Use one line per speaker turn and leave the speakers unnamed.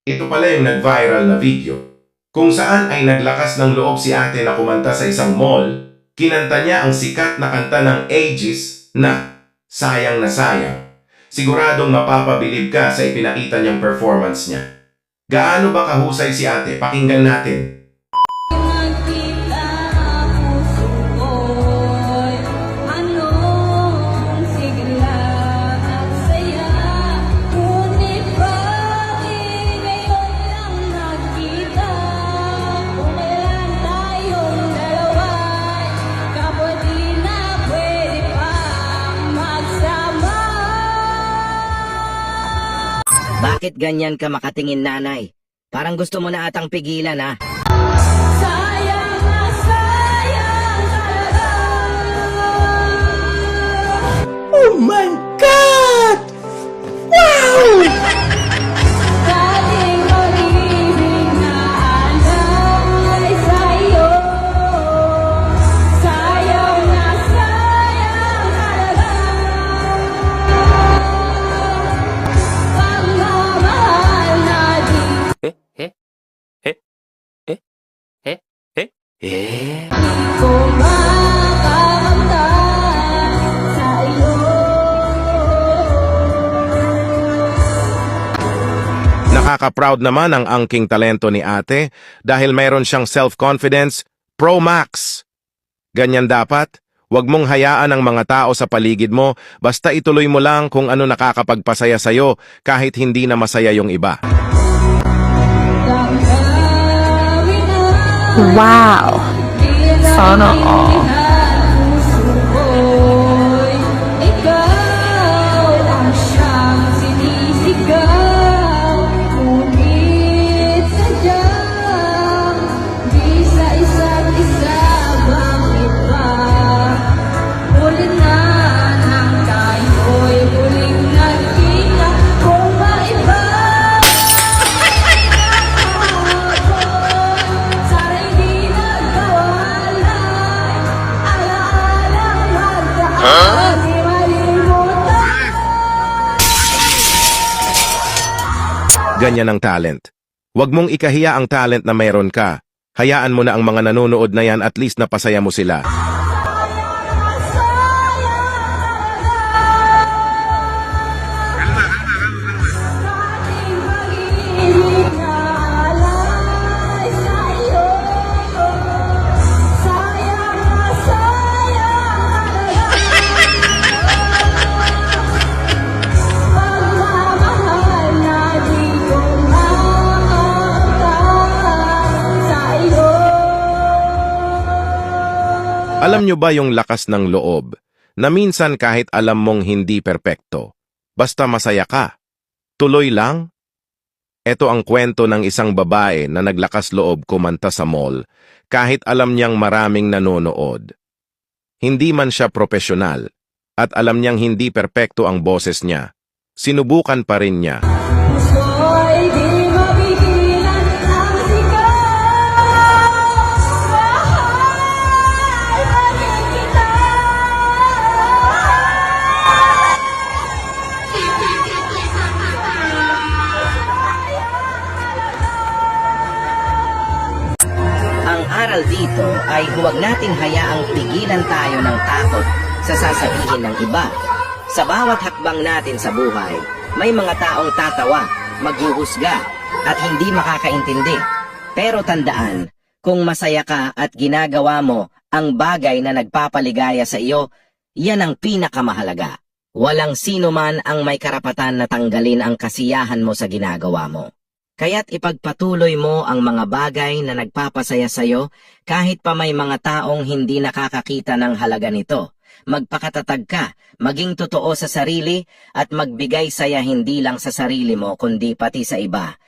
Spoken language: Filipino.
Ito pala yung nag-viral na video, kung saan ay naglakas ng loob si ate na kumanta sa isang mall, kinanta niya ang sikat na kanta ng Aegis na Sayang na Sayang. Siguradong mapapabilib ka sa ipinakita niyang performance niya. Gaano ba kahusay si ate? Pakinggan natin.
Nagkita puso ko'y anong sigla at saya. Ngunit bakit ngayon lang nagkita? Kung kailan tayong dalawa'y kapwa di na pwede pang magsama.
Bakit ganyan ka makatingin, nanay? Parang gusto mo na atang pigilan, ha?
Sayang na sayang talaga.
Oh my God! Wow!
Dating pag-ibig na alay sa'yo. Sayang na sayang talaga. Pagmamahal na di ko makakamtan sa'yo.
Nakaka-proud naman ang angking talento ni ate dahil mayroon siyang self-confidence Pro Max. Ganyan dapat. Huwag mong hayaan ang mga tao sa paligid mo, basta ituloy mo lang kung ano nakakapagpasaya sa'yo kahit hindi na masaya yung iba.
Wow! Sana all. Ikaw ang siyang sinisigaw. Ngunit sadyang di sa isa't isa. Bakit ba? Huli na nang tayo'y huling nagkita. Kung maiba sana hindi nagkawalay. Alaalang magdaan di malimutan.
Ganyan ang talent. Huwag mong ikahiya ang talent na mayroon ka. Hayaan mo na ang mga nanonood na yan at least napasaya mo sila. Alam nyo ba yung lakas ng loob na minsan kahit alam mong hindi perpekto, basta masaya ka, tuloy lang? Ito ang kwento ng isang babae na naglakas loob kumanta sa mall kahit alam niyang maraming nanonood. Hindi man siya profesional at alam niyang hindi perpekto ang boses niya, sinubukan pa rin niya.
Puso'y di mapigilan ang sigaw. Mahal pa rin kita.
Ang aral dito ay huwag nating hayaang pigilan tayo ng takot sa sasabihin ng iba. Sa bawat hakbang natin sa buhay, may mga taong tatawa, maghuhusga, at hindi makakaintindi. Pero tandaan, kung masaya ka at ginagawa mo ang bagay na nagpapaligaya sa iyo, yan ang pinakamahalaga. Walang sino man ang may karapatan na tanggalin ang kasiyahan mo sa ginagawa mo. Kaya't ipagpatuloy mo ang mga bagay na nagpapasaya sa iyo kahit pa may mga taong hindi nakakakita ng halaga nito. Magpakatatag ka, maging totoo sa sarili at magbigay saya hindi lang sa sarili mo kundi pati sa iba.